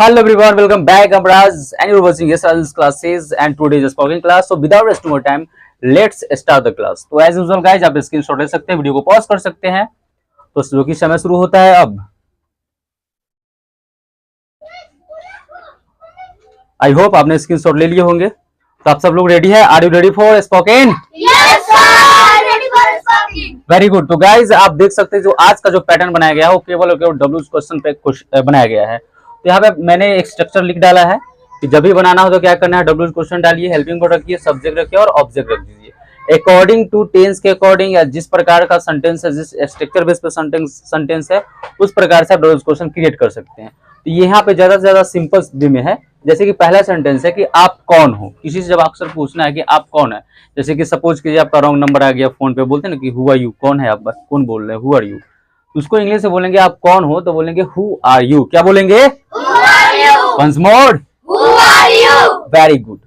Hello everyone, welcome back. I'm Raz and you're watching SR's classes and today's spoken class. So without wasting more time, let's start the class. तो as usual guys, आप screenshot ले सकते हैं, video को pause कर सकते हैं। तो जो कि समय शुरू होता है अब। आई होप आपने स्क्रीनशॉट ले लिए होंगे। तो आप सब लोग रेडी है? Are you ready for spoken? Yes, sir. Ready for speaking. Very good. तो गाइज आप देख सकते हैं जो आज का जो पैटर्न बनाया गया है वो केवल और केवल डब्ल्यू क्वेश्चन पे बनाया गया है। तो यहाँ पे मैंने एक स्ट्रक्चर लिख डाला है कि जब भी बनाना हो तो क्या करना है, डब्ल्यू क्वेश्चन डालिए, हेल्पिंग वर्ड रखिए, सब्जेक्ट रखिए और ऑब्जेक्ट रख दीजिए अकॉर्डिंग टू टेंस के अकॉर्डिंग, या जिस प्रकार का सेंटेंस है, जिस स्ट्रक्चर बेस पे सेंटेंस है उस प्रकार से आप डब्ल्यू क्वेश्चन क्रिएट कर सकते हैं। तो यहाँ पे ज्यादा से ज्यादा सिंपल वे में है। जैसे कि पहला सेंटेंस है कि आप कौन हो। किसी से जब अक्सर पूछना है कि आप कौन है, जैसे कि सपोज कीजिए आपका रॉन्ग नंबर आ गया फोन पे, बोलते हैं ना कि हु आर यू, कौन है आप, कौन बोल रहे हैं, हु आर यू। उसको इंग्लिश से बोलेंगे आप कौन हो, तो बोलेंगे हु आर यू। क्या बोलेंगे? Who are you? Once more, Who are you? Very good.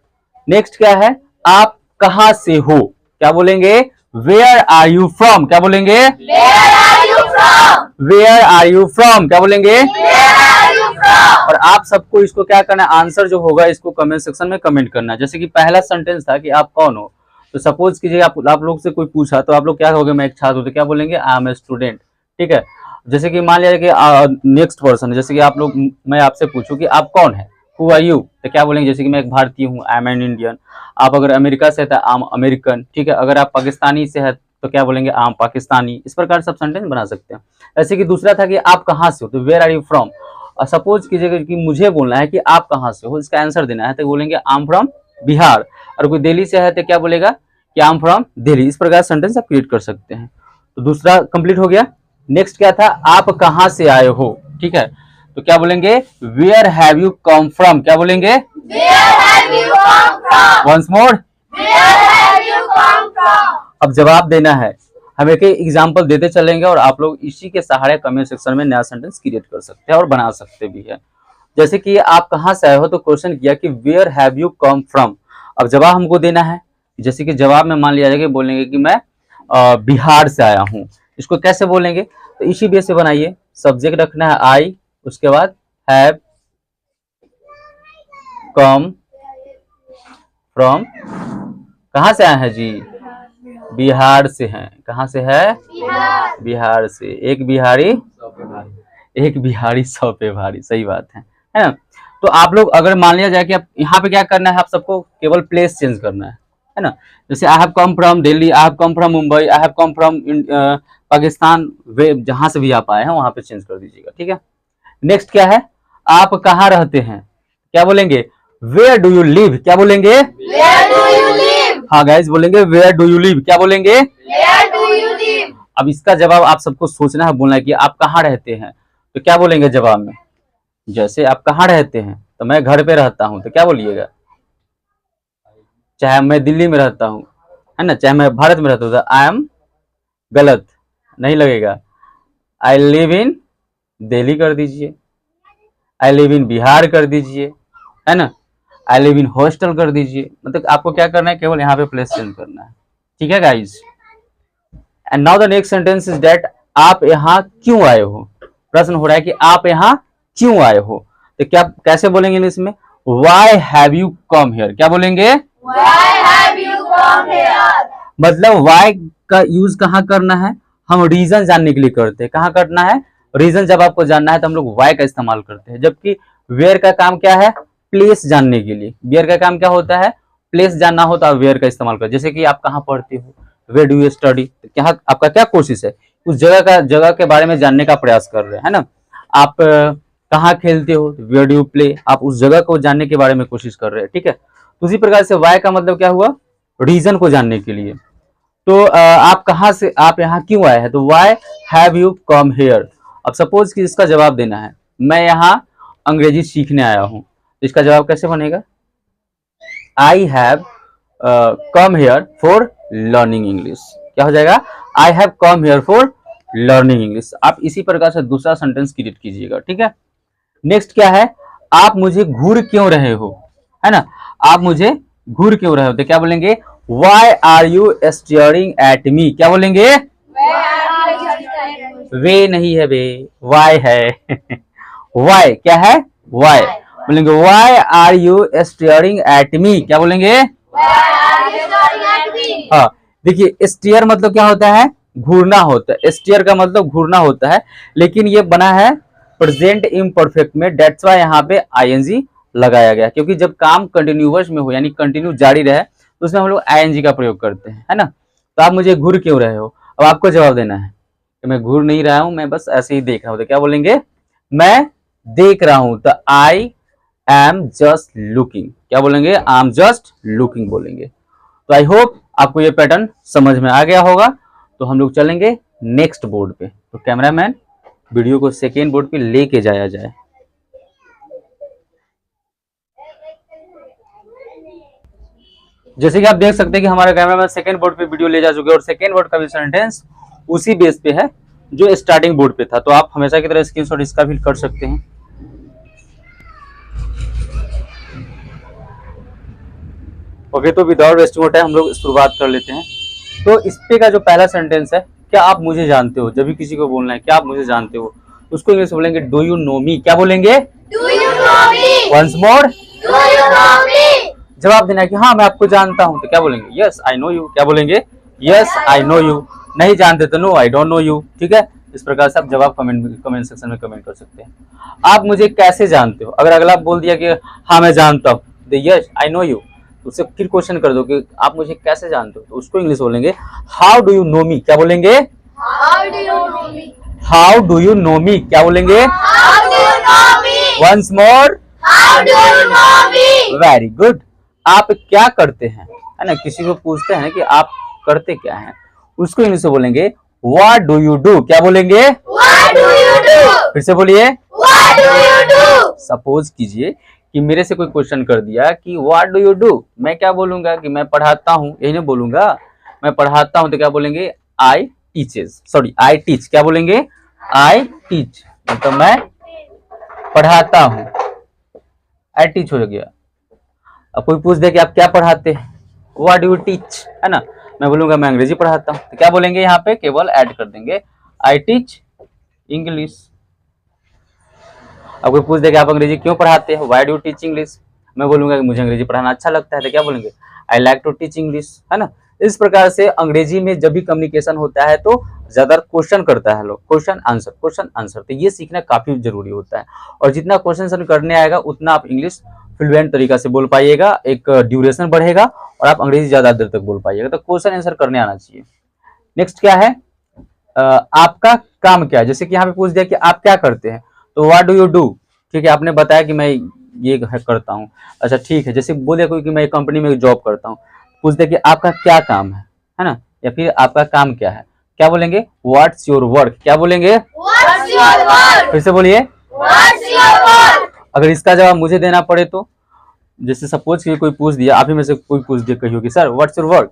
Next क्या है? आप कहां से हो। क्या बोलेंगे? Where are you from. क्या बोलेंगे? Where are you from? Where are you from. क्या बोलेंगे? Where are you from? और आप सबको इसको क्या करना है, आंसर जो होगा इसको कमेंट सेक्शन में कमेंट करना है। जैसे कि पहला सेंटेंस था कि आप कौन हो, तो सपोज कीजिए आप लोग से कोई पूछा तो आप लोग क्या कहोगे, मैं एक छात्र हूं। तो क्या बोलेंगे? I am a student. ठीक है। जैसे कि मान लिया कि नेक्स्ट पर्सन है, जैसे कि आप लोग, मैं आपसे पूछूं कि आप कौन है, हु आर यू, तो क्या बोलेंगे? जैसे कि मैं एक भारतीय हूँ, आई एम एन इंडियन। आप अगर अमेरिका से है तो आई एम अमेरिकन। ठीक है। अगर आप पाकिस्तानी से है तो क्या बोलेंगे? I M Pakistani. इस प्रकार सब सेंटेंस बना सकते हैं। ऐसे कि दूसरा था कि आप कहाँ से हो, तो वेयर आर यू फ्रॉम। और सपोज कीजिएगा कि मुझे बोलना है कि आप कहाँ से हो, इसका आंसर देना है, तो बोलेंगे आई एम फ्रॉम बिहार। और कोई दिल्ली से है तो क्या बोलेगा कि आई एम फ्रॉम दिल्ली। इस प्रकार सेंटेंस आप क्रिएट कर सकते हैं। तो दूसरा कंप्लीट हो गया। नेक्स्ट क्या था? आप कहाँ से आए हो। ठीक है। तो क्या बोलेंगे? Where have you come from. क्या बोलेंगे? Where have you come from? Once more, Where have you come from? अब जवाब देना है। हम एक एग्जाम्पल देते चलेंगे और आप लोग इसी के सहारे कमेंट सेक्शन में नया सेंटेंस क्रिएट कर सकते हैं और बना सकते भी है। जैसे कि आप कहाँ से आए हो, तो क्वेश्चन किया कि where have you come from. अब जवाब हमको देना है। जैसे कि जवाब में मान लिया जाएगा, बोलेंगे कि मैं बिहार से आया हूँ। इसको कैसे बोलेंगे? तो इसी बेस से बनाइए। सब्जेक्ट रखना है आई, उसके बाद हैव कम फ्रॉम। कहाँ से आए हैं जी? बिहार से हैं। कहाँ से है? बिहार से। एक बिहारी 100 पे भारी। सही बात है ना। तो आप लोग अगर मान लिया जाए कि आप यहाँ पे क्या करना है, आप सबको केवल प्लेस चेंज करना है ना। जैसे I have come from Delhi, I have come from Mumbai, I have come from Pakistan, वे जहां से भी आप आए हैं वहां पे चेंज कर दीजिएगा। ठीक है। नेक्स्ट क्या है? आप कहाँ रहते हैं। क्या बोलेंगे? Where do you live. क्या बोलेंगे? Where do you live? हाँ गाइज, बोलेंगे वेयर डू यू लिव। क्या बोलेंगे? Where do you live? अब इसका जवाब आप सबको सोचना है, बोलना है कि आप कहाँ रहते हैं। तो क्या बोलेंगे जवाब में? जैसे आप कहाँ रहते हैं, तो मैं घर पे रहता हूँ, तो क्या बोलिएगा? चाहे मैं दिल्ली में रहता हूँ, है ना, चाहे मैं भारत में रहता हूँ, तो आई एम, गलत नहीं लगेगा। आई लिव इन दिल्ली कर दीजिए, आई लिव इन बिहार कर दीजिए, है ना, आई लिव इन हॉस्टल कर दीजिए। मतलब आपको क्या करना है, केवल यहाँ पे प्लेस चेंज करना है। ठीक है guys. And now the next sentence is that आप यहाँ क्यों आए हो। प्रश्न हो रहा है कि आप यहाँ क्यों आए हो, तो क्या कैसे बोलेंगे इंग्लिश में? Why have you come here. क्या बोलेंगे? Why have you come here? मतलब वाई का यूज कहाँ करना है? हम रीजन जानने के लिए करते हैं। कहाँ करना है? रीजन जब आपको जानना है तो हम लोग वाई का इस्तेमाल करते हैं। जबकि वेयर का काम क्या है? प्लेस जानने के लिए। वेयर का काम क्या होता है? प्लेस जानना हो तो आप वेयर का इस्तेमाल करते हैं। जैसे कि आप कहाँ पढ़ते हो, वेयर डू यू स्टडी, क्या आपका क्या कोशिश है? उस जगह के बारे में जानने का प्रयास कर रहे हैं, है ना। आप कहाँ खेलते हो, वेयर डू यू प्ले, आप उस जगह को जानने के बारे में कोशिश कर रहे हैं। ठीक है। तो उसी प्रकार से वाई का मतलब क्या हुआ? रीजन को जानने के लिए। तो आप कहाँ से, आप यहाँ क्यों आए हैं, तो why have you come here. अब सपोज कि इसका जवाब देना है, मैं यहाँ अंग्रेजी सीखने आया हूँ, तो इसका जवाब कैसे बनेगा? आई have come here for learning English. क्या हो जाएगा? आई have come here for learning English. आप इसी प्रकार से दूसरा सेंटेंस क्रिएट कीजिएगा। ठीक है। नेक्स्ट क्या है? आप मुझे घूर क्यों रहे हो, है ना, आप मुझे घूर क्यों रहे हो, तो क्या बोलेंगे? Why are you staring at me. क्या बोलेंगे? वे नहीं है, वे वाई है। वाई क्या है? वाई। बोलेंगे why are you staring at me, क्या बोलेंगे? Why are you staring at me? हाँ, देखिए स्टीयर मतलब क्या होता है? घूरना होता है। स्टीयर का मतलब घूरना होता है, लेकिन ये बना है प्रेजेंट इम्परफेक्ट में, डेट्स वाई यहाँ पे आईएनजी लगाया गया, क्योंकि जब काम कंटिन्यूअस में हो यानी कंटिन्यू जारी रहे तो उसमें हम लोग आईएनजी का प्रयोग करते हैं, है ना। तो आप मुझे घूर क्यों रहे हो, अब आपको जवाब देना है कि मैं घूर नहीं रहा हूं, मैं बस ऐसे ही देख रहा हूं। तो क्या बोलेंगे? मैं देख रहा हूं। तो आई एम जस्ट लुकिंग, क्या बोलेंगे? आई एम जस्ट लुकिंग बोलेंगे। तो आई होप आपको ये पैटर्न समझ में आ गया होगा। तो हम लोग चलेंगे नेक्स्ट बोर्ड पे। तो कैमरामैन वीडियो को सेकेंड बोर्ड पे लेके जाया जाए। जैसे कि आप देख सकते हैं कि हमारा कैमरामैन सेकेंड बोर्ड पे वीडियो ले जा चुके हैं, और सेकेंड बोर्ड का भी सेंटेंस उसी बेस पे है जो स्टार्टिंग बोर्ड पे था। तो आप हमेशा की तरह स्क्रीनशॉट इसका भी कर सकते हैं। ओके, तो विदाउट वेस्टिंग टाइम हम लोग शुरुआत कर लेते हैं। तो इस पे का जो पहला सेंटेंस है, क्या आप मुझे जानते हो, जब भी किसी को बोलना है क्या आप मुझे जानते हो, उसको इंग्लिश में बोलेंगे डू यू नो मी, क्या बोलेंगे? Do you know me? Once more, Do you know me? जवाब देना है कि हाँ मैं आपको जानता हूँ, तो क्या बोलेंगे? यस आई नो यू, क्या बोलेंगे? Yes I know you. नहीं जानते तो no I don't know you, ठीक है। इस प्रकार से आप जवाब कमेंट सेक्शन में कमेंट कर सकते हैं। आप मुझे कैसे जानते हो, अगर अगला बोल दिया कि हाँ मैं जानता हूँ, तो यस आई नो यू, उससे फिर क्वेश्चन कर दो कि आप मुझे कैसे जानते हो, तो उसको इंग्लिश बोलेंगे how do you know me, क्या बोलेंगे? How do you know me? How do you know me, क्या बोलेंगे? How do you know me? Once more, How do you know me? Very good. आप क्या करते हैं, है ना, किसी को पूछते हैं कि आप करते क्या हैं, उसको इंग्लिश में बोलेंगे व्हाट डू यू डू, क्या बोलेंगे? What do you do? फिर से बोलिए। What do you do? Suppose कीजिए कि मेरे से कोई क्वेश्चन कर दिया कि व्हाट डू यू डू, मैं क्या बोलूंगा कि मैं पढ़ाता हूँ, यही नहीं बोलूंगा, मैं पढ़ाता हूँ, तो क्या बोलेंगे? आई टीचेस, सॉरी आई टीच, क्या बोलेंगे? आई टीच, मतलब मैं पढ़ाता हूँ, आई टीच हो गया। अब कोई पूछ दे कि आप क्या पढ़ाते हैं, व्हाट डू यू टीच, है ना, मैं बोलूंगा मैं अंग्रेजी पढ़ाता हूँ, तो क्या बोलेंगे? यहाँ पे केवल ऐड कर देंगे आई टीच इंग्लिश। अब कोई पूछ दे कि आप अंग्रेजी क्यों पढ़ाते हैं, why do you teach English, मैं बोलूंगा कि मुझे अंग्रेजी पढ़ाना अच्छा लगता है, तो क्या बोलेंगे? I like to teach English, है ना। इस प्रकार से अंग्रेजी में जब भी कम्युनिकेशन होता है तो ज्यादा क्वेश्चन करता है लोग, क्वेश्चन आंसर, तो ये सीखना काफी जरूरी होता है। और जितना क्वेश्चन करने आएगा उतना आप इंग्लिश फ्लुएंट तरीका से बोल पाइएगा, एक ड्यूरेशन बढ़ेगा और आप अंग्रेजी ज्यादा देर तक बोल पाइएगा। तो क्वेश्चन आंसर करने आना चाहिए। नेक्स्ट क्या है? आपका काम क्या है, जैसे कि यहाँ पे पूछ दिया कि आप क्या करते हैं, तो व्हाट डू यू डू, ठीक है, आपने बताया कि मैं ये करता हूँ, अच्छा ठीक है। जैसे बोल दिया कोई कि मैं कंपनी में जॉब करता हूँ, पूछ दिया कि आपका क्या काम है ना, या फिर आपका काम क्या है, क्या बोलेंगे? व्हाट्स योर वर्क, क्या बोलेंगे? What's your work? फिर से बोलिए। What's your work? अगर इसका जवाब मुझे देना पड़े तो, जैसे सपोज कि कोई पूछ दिया, आप ही में से कोई पूछ दिया कहियो कि सर व्हाट्स योर वर्क,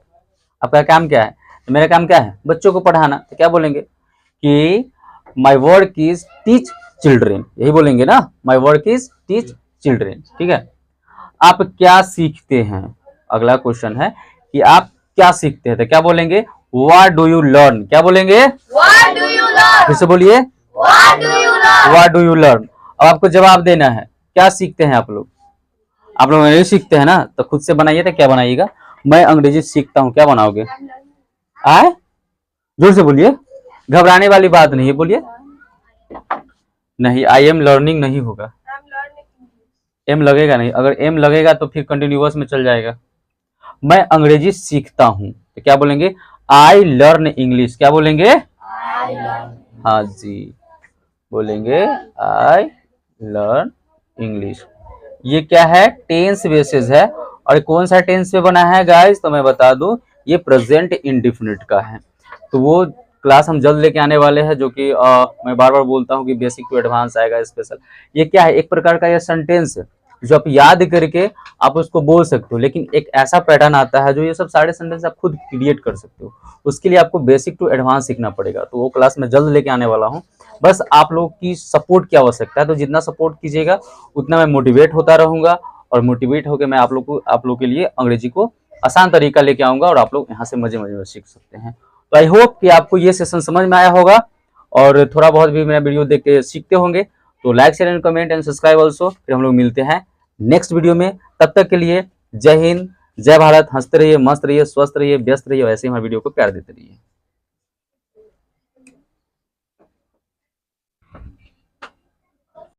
आपका काम क्या है, तो मेरा काम क्या है? बच्चों को पढ़ाना, तो क्या बोलेंगे कि my work is teach children, यही बोलेंगे ना, my work is teach children, ठीक है। आप क्या सीखते हैं, अगला क्वेश्चन है कि आप क्या सीखते हैं, तो क्या बोलेंगे? व्हाट डू यू लर्न, क्या बोलेंगे? What do you learn? फिर से बोलिए। What do you learn? What do you learn. अब आपको जवाब देना है क्या सीखते हैं आप लोग, आप लोग अंग्रेजी सीखते हैं ना, तो खुद से बनाइए। तो क्या बनाइएगा? मैं अंग्रेजी सीखता हूँ, क्या बनाओगे? आए, जोर से बोलिए, घबराने वाली बात नहीं है, बोलिए। नहीं, आई एम लर्निंग नहीं होगा, एम लगेगा नहीं, अगर एम लगेगा तो फिर कंटिन्यूअस में चल जाएगा। मैं अंग्रेजी सीखता हूँ, तो क्या बोलेंगे? आई लर्न इंग्लिश, क्या बोलेंगे? हाँ जी, बोलेंगे आई लर्न इंग्लिश। ये क्या है? टेंस बेसिस है। और कौन सा टेंस पे बना है गाइस, तो मैं बता दूं, ये प्रेजेंट इंडेफिनिट का है। तो वो क्लास हम जल्द लेके आने वाले हैं, जो कि मैं बार बार बोलता हूँ कि बेसिक टू एडवांस आएगा स्पेशल। ये क्या है? एक प्रकार का ये सेंटेंस है जो आप याद करके आप उसको बोल सकते हो, लेकिन एक ऐसा पैटर्न आता है जो ये सब सारे सेंटेंस आप खुद क्रिएट कर सकते हो। उसके लिए आपको बेसिक टू एडवांस सीखना पड़ेगा, तो वो क्लास मैं जल्द लेके आने वाला हूँ। बस आप लोग की सपोर्ट की आवश्यकता है, तो जितना सपोर्ट कीजिएगा उतना मैं मोटिवेट होता रहूंगा, और मोटिवेट होकर मैं आप लोग के लिए अंग्रेजी को आसान तरीका लेके आऊंगा, और आप लोग यहाँ से मजे मजे में सीख सकते हैं। तो आई होप कि आपको ये सेशन समझ में आया होगा, और थोड़ा बहुत भी मेरा वीडियो देख के सीखते होंगे। तो like share and comment and subscribe also. फिर हम लोग मिलते हैं नेक्स्ट वीडियो में। तब तक के लिए जय हिंद, जय भारत। हंसते रहिए, मस्त रहिए, स्वस्थ रहिए, व्यस्त रहिए, वैसे ही हमारे वीडियो को प्यार देते रहिए।